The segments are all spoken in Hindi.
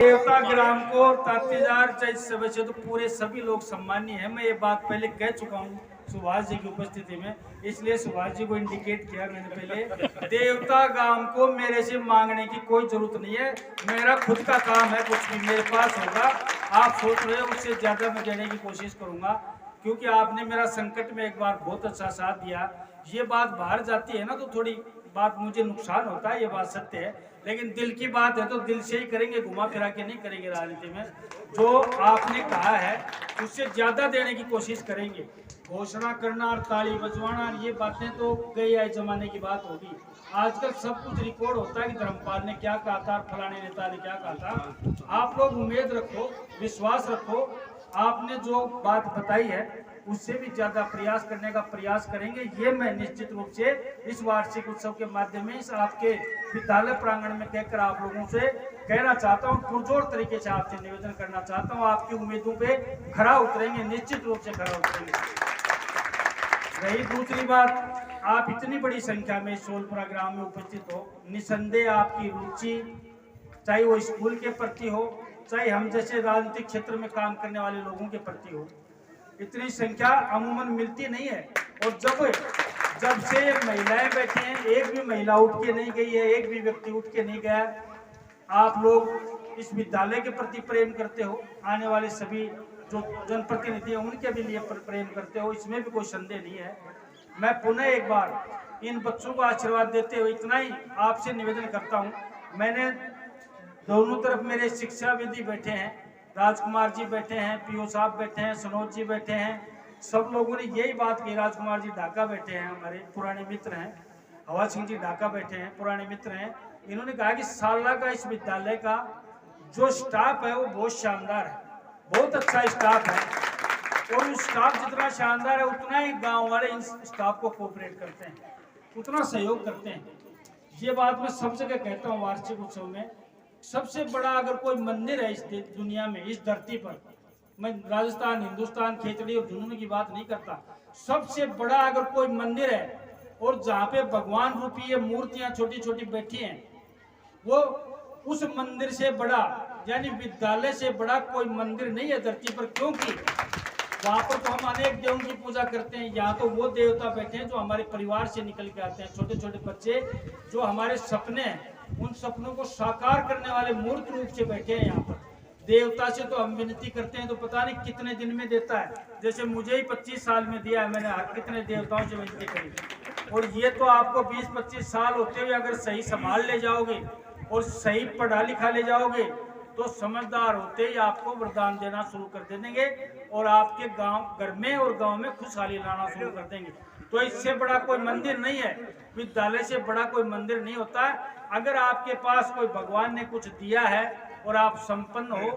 देवता ग्राम को 30,000 वैसे तो पूरे सभी लोग सम्मानीय हैं। मैं ये बात पहले कह चुका हूँ सुभाष जी की उपस्थिति में, इसलिए सुभाष जी को इंडिकेट किया मैंने पहले। देवता गांव को मेरे से मांगने की कोई जरूरत नहीं है, मेरा खुद का काम है। कुछ भी मेरे पास होगा, आप सोच रहे हो उससे ज्यादा मैं देने की कोशिश करूंगा, क्योंकि आपने मेरा संकट में एक बार बहुत अच्छा साथ दिया। ये बात बाहर जाती है ना तो थोड़ी बात मुझे नुकसान होता है, ये बात सत्य है, लेकिन दिल की बात है तो दिल से ही करेंगे, घुमा फिरा के नहीं करेंगे। राजनीति में जो आपने कहा है उससे ज्यादा देने की कोशिश करेंगे। घोषणा करना और ताली बजवाना ये बातें तो गई आए जमाने की बात होगी। आजकल सब कुछ रिकॉर्ड होता है कि धर्मपाल ने क्या कहा था, फलाने नेता ने क्या कहा था। आप लोग उम्मीद रखो, विश्वास रखो, आपने जो बात बताई है उससे भी ज्यादा प्रयास करने का प्रयास करेंगे। ये मैं निश्चित रूप से इस वार्षिक उत्सव के माध्यम में इस आपके विद्यालय प्रांगण में कहकर आप लोगों से कहना चाहता हूँ, पुरजोर तरीके से आपसे निवेदन करना चाहता हूँ, आपकी उम्मीदों पे खरा उतरेंगे, निश्चित रूप से खरा उतरेंगे। रही दूसरी बात, आप इतनी बड़ी संख्या में सोलपुरा ग्राम में उपस्थित हो, निसंदेह आपकी रुचि चाहे वो स्कूल के प्रति हो, चाहे हम जैसे राजनीतिक क्षेत्र में काम करने वाले लोगों के प्रति हो, इतनी संख्या अमूमन मिलती नहीं है। और जब से महिलाएं बैठी हैं, एक भी महिला उठ के नहीं गई है, एक भी व्यक्ति उठ के नहीं गया। आप लोग इस विद्यालय के प्रति प्रेम करते हो, आने वाले सभी जो जनप्रतिनिधि हैं उनके भी लिए प्रेम करते हो, इसमें भी कोई संदेह नहीं है। मैं पुनः एक बार इन बच्चों को आशीर्वाद देते हुए इतना ही आपसे निवेदन करता हूँ। मैंने दोनों तरफ मेरे शिक्षाविदी बैठे हैं, राजकुमार जी बैठे हैं, पीओ साहब बैठे हैं, सनोज जी बैठे हैं, सब लोगों ने यही बात की। राजकुमार जी ढाका बैठे हैं, हमारे पुराने मित्र हैं, हवा सिंह जी ढाका बैठे हैं, पुराने मित्र हैं। इन्होंने कहा कि साला का इस विद्यालय का जो स्टाफ है वो बहुत शानदार है, बहुत अच्छा स्टाफ है, और उस स्टाफ जितना शानदार है उतना ही गांव वाले इन स्टाफ को कोऑपरेट करते हैं, उतना सहयोग करते हैं। ये बात मैं सब जगह कहता हूँ। वार्षिक उत्सव में सबसे बड़ा अगर कोई मंदिर है इस दुनिया में, इस धरती पर, मैं राजस्थान, हिंदुस्तान, खेतड़ी और जुनून की बात नहीं करता, सबसे बड़ा अगर कोई मंदिर है और जहाँ पे भगवान रूपी ये मूर्तियां छोटी छोटी बैठी हैं, वो उस मंदिर से बड़ा यानी विद्यालय से बड़ा कोई मंदिर नहीं है धरती पर। क्योंकि वहाँ पर तो हम अनेक देवों की पूजा करते हैं, यहाँ तो वो देवता बैठे हैं जो हमारे परिवार से निकल के आते हैं, छोटे छोटे बच्चे जो हमारे सपने हैं उन सपनों को साकार करने वाले मूर्त रूप से बैठे हैं यहाँ पर। देवता से तो हम विनती करते हैं तो पता नहीं कितने दिन में देता है, जैसे मुझे ही 25 साल में दिया है, मैंने कितने देवताओं से विनती करी। और ये तो आपको 20-25 साल होते हुए अगर सही संभाल ले जाओगे और सही पढ़ा लिखा ले जाओगे तो समझदार होते ही आपको वरदान देना शुरू कर देंगे और आपके गांव घर में और गांव में खुशहाली लाना शुरू कर देंगे। तो इससे बड़ा कोई मंदिर नहीं है, विद्यालय से बड़ा कोई मंदिर नहीं होता है। अगर आपके पास कोई भगवान ने कुछ दिया है और आप संपन्न हो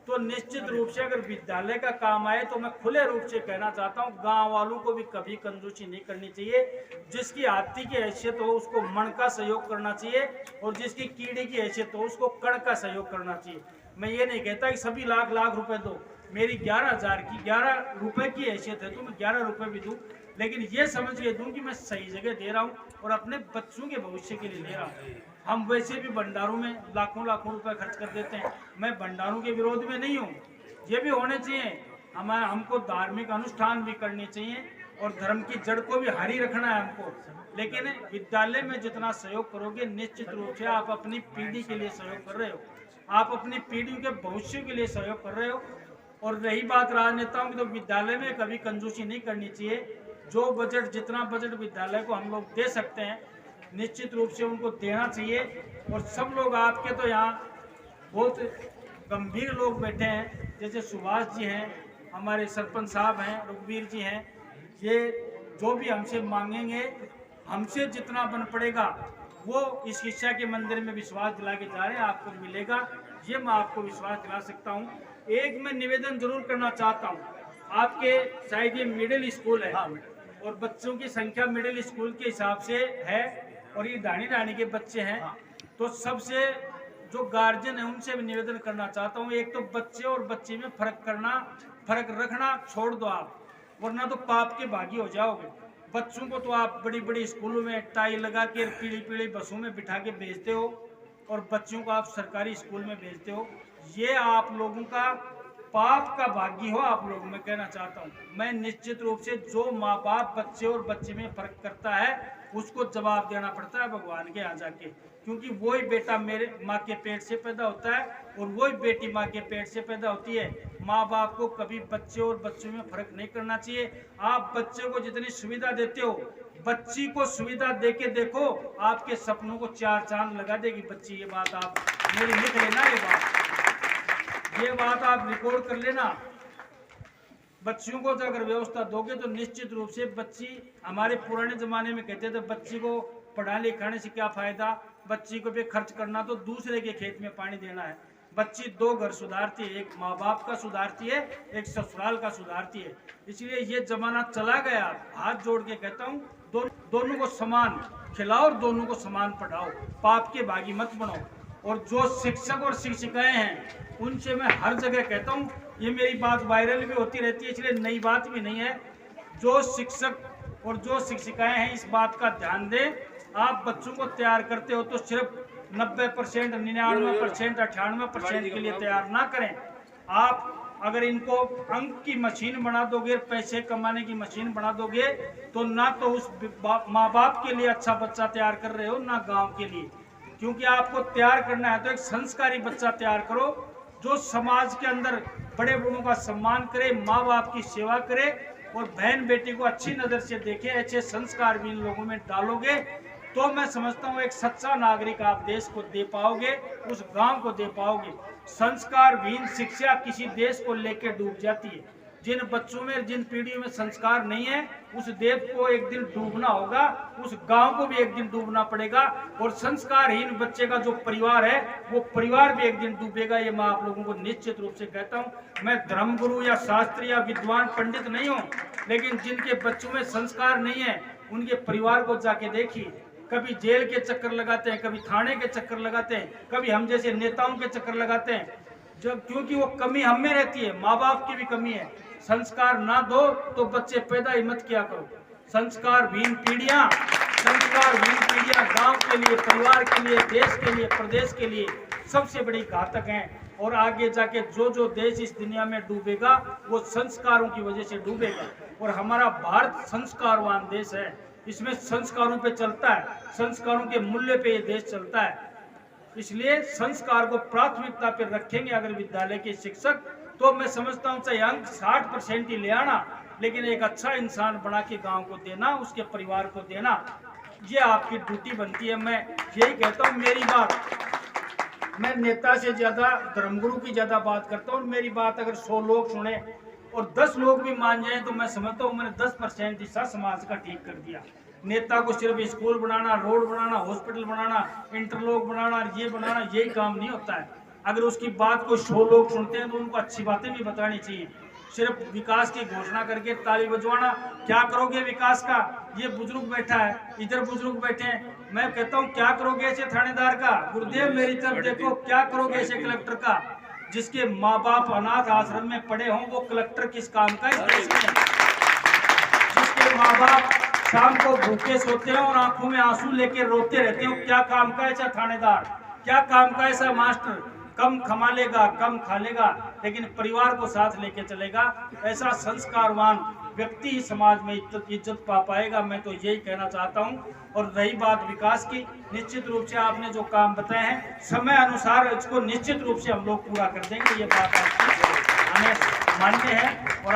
तो निश्चित रूप से अगर विद्यालय का काम आए तो मैं खुले रूप से कहना चाहता हूँ, गांव वालों को भी कभी कंजूसी नहीं करनी चाहिए। जिसकी हाथी की हैसियत हो उसको मन का सहयोग करना चाहिए और जिसकी कीड़ी की हैसियत हो उसको कण का सहयोग करना चाहिए। मैं ये नहीं कहता कि सभी लाख लाख रुपए दो, मेरी 11,000 की 11 रुपए की हैसियत है तो मैं 11 रुपए भी दूँ, लेकिन ये समझ के दूँ कि मैं सही जगह दे रहा हूँ और अपने बच्चों के भविष्य के लिए दे रहा हूँ। हम वैसे भी भंडारों में लाखों लाखों रुपए खर्च कर देते हैं, मैं भंडारों के विरोध में नहीं हूँ, ये भी होने चाहिए। हमको धार्मिक अनुष्ठान भी करने चाहिए और धर्म की जड़ को भी हरी रखना है हमको, लेकिन विद्यालय में जितना सहयोग करोगे निश्चित रूप से आप अपनी पीढ़ी के लिए सहयोग कर रहे हो, आप अपनी पीढ़ी के भविष्य के लिए सहयोग कर रहे हो। और रही बात राजनेताओं की, तो विद्यालय में कभी कंजूसी नहीं करनी चाहिए। जो बजट, जितना बजट विद्यालय को हम लोग दे सकते हैं निश्चित रूप से उनको देना चाहिए। और सब लोग आपके तो यहाँ बहुत गंभीर लोग बैठे हैं, जैसे सुभाष जी हैं, हमारे सरपंच साहब हैं, रघुवीर जी हैं, ये जो भी हमसे मांगेंगे, हमसे जितना बन पड़ेगा वो इस शिक्षा के मंदिर में विश्वास दिला के जा रहे हैं, आपको मिलेगा, ये मैं आपको विश्वास दिला सकता हूँ। एक मैं निवेदन जरूर करना चाहता हूँ, आपके शायद ये मिडिल स्कूल है और बच्चों की संख्या मिडिल स्कूल के हिसाब से है और ये ढाणी ढाणी के बच्चे हैं, तो सबसे जो गार्जियन है उनसे भी निवेदन करना चाहता हूँ, एक तो बच्चे और बच्चे में फर्क रखना छोड़ दो आप, वरना तो पाप के भागी हो जाओगे। बच्चों को तो आप बड़ी बड़ी स्कूलों में टाई लगा के पीली पीली बसों में बिठा के भेजते हो और बच्चों को आप सरकारी स्कूल में भेजते हो। ये आप लोगों का पाप का भागी हो आप लोग, मैं कहना चाहता हूँ। मैं निश्चित रूप से जो माँ बाप बच्चे और बच्चे में फर्क करता है उसको जवाब देना पड़ता है भगवान के यहाँ जाके, क्योंकि वही बेटा मेरे माँ के पेट से पैदा होता है और वही बेटी माँ के पेट से पैदा होती है। माँ बाप को कभी बच्चे और बच्चों में फर्क नहीं करना चाहिए। आप बच्चे को जितनी सुविधा देते हो, बच्ची को सुविधा देके देखो, आपके सपनों को 4 चांद लगा देगी बच्ची। ये बात आप मेरी लिख लेना, ये बात आप रिकॉर्ड कर लेना। बच्चियों को तो अगर व्यवस्था दोगे तो निश्चित रूप से बच्ची, हमारे पुराने जमाने में कहते थे बच्ची को पढ़ा लिखाने से क्या फायदा, बच्ची को पे खर्च करना तो दूसरे के खेत में पानी देना है। बच्ची 2 घर सुधारती है, एक माँ बाप का सुधारती है, एक ससुराल का सुधारती है। इसलिए ये जमाना चला गया। हाथ जोड़ के कहता हूँ, दोनों को समान खिलाओ और दोनों को समान पढ़ाओ, पाप के भागी मत बनो। और जो शिक्षक और शिक्षिकाएं हैं उनसे मैं हर जगह कहता हूँ, ये मेरी बात वायरल भी होती रहती है इसलिए नई बात भी नहीं है। जो शिक्षक और जो शिक्षिकाएं हैं इस बात का ध्यान दें। आप बच्चों को तैयार करते हो तो सिर्फ 90%, 99%, 98% के लिए तैयार ना करें। आप अगर इनको अंक की मशीन बना दोगे, पैसे कमाने की मशीन बना दोगे, तो ना तो उस माँ बाप के लिए अच्छा बच्चा तैयार कर रहे हो, ना गाँव के लिए। क्योंकि आपको तैयार करना है तो एक संस्कारी बच्चा तैयार करो, जो समाज के अंदर बड़े बड़ों का सम्मान करे, माँ बाप की सेवा करे और बहन बेटी को अच्छी नज़र से देखे। ऐसे संस्कार भी इन लोगों में डालोगे तो मैं समझता हूँ एक सच्चा नागरिक आप देश को दे पाओगे, उस गांव को दे पाओगे। संस्कारहीन शिक्षा किसी देश को लेकर डूब जाती है। जिन बच्चों में, जिन पीढ़ियों में संस्कार नहीं है, उस देश को एक दिन डूबना होगा, उस गांव को भी एक दिन डूबना पड़ेगा। और संस्कारहीन बच्चे का जो परिवार है वो परिवार भी एक दिन डूबेगा। ये मैं आप लोगों को निश्चित रूप से कहता हूं। मैं धर्मगुरु या शास्त्री या विद्वान पंडित नहीं हूं, लेकिन जिनके बच्चों में संस्कार नहीं है उनके परिवार को जाके देखिए। कभी जेल के चक्कर लगाते हैं, कभी थाने के चक्कर लगाते हैं, कभी हम जैसे नेताओं के चक्कर लगाते हैं, जब क्योंकि वो कमी हम में रहती है, माँ बाप की भी कमी है। संस्कार ना दो तो बच्चे पैदा ही मत किया करो। संस्कारहीन पीढ़ियां गांव के लिए, परिवार के लिए, देश के लिए, प्रदेश के लिए सबसे बड़ी घातक हैं। और आगे जाके जो देश इस दुनिया में डूबेगा वो संस्कारों की वजह से डूबेगा। और हमारा भारत संस्कारवान देश है, इसमें संस्कारों पे चलता है, संस्कारों के मूल्य पे ये देश चलता है। इसलिए संस्कार को प्राथमिकता पर रखेंगे अगर विद्यालय के शिक्षक, तो मैं समझता हूँ चाहे अंक 60% ही ले आना, लेकिन एक अच्छा इंसान बना के गांव को देना, उसके परिवार को देना, ये आपकी ड्यूटी बनती है। मैं यही कहता हूँ। मेरी बात, मैं नेता से ज्यादा धर्मगुरु की ज्यादा बात करता हूँ। मेरी बात अगर 100 लोग सुने और 10 लोग भी मान जाए तो मैं समझता हूँ मैंने 10% हिस्सा समाज का ठीक कर दिया। नेता को सिर्फ स्कूल बनाना, रोड बनाना, हॉस्पिटल बनाना, इंटरलॉक बनाना, ये बनाना, यही काम नहीं होता है। अगर उसकी बात को 100 लोग सुनते हैं तो उनको अच्छी बातें भी बतानी चाहिए। सिर्फ विकास की घोषणा करके ताली बजवाना, क्या करोगे विकास का? ये बुजुर्ग बैठा है, इधर बुजुर्ग बैठे हैं, मैं कहता हूँ क्या करोगे ऐसे थानेदार का? गुरुदेव मेरी तरफ देखो, क्या करोगे ऐसे कलेक्टर का? जिसके माँ बाप अनाथ आश्रम में पड़े हों वो कलेक्टर किस काम का इस देश में? जिसके माँ बाप शाम को भूखे सोते हैं और आंखों में आंसू लेके रोते रहते हो, क्या काम का ऐसा थानेदार? क्या काम का ऐसा मास्टर? कम कमा लेगा, कम खा लेगा, लेकिन परिवार को साथ लेके चलेगा। ऐसा संस्कारवान व्यक्ति ही समाज में इज्जत पा पाएगा। मैं तो यही कहना चाहता हूँ। और रही बात विकास की, निश्चित रूप से आपने जो काम बताए हैं समय अनुसार इसको निश्चित रूप से हम लोग पूरा कर देंगे, ये बात आपकी हमें मान्य है। और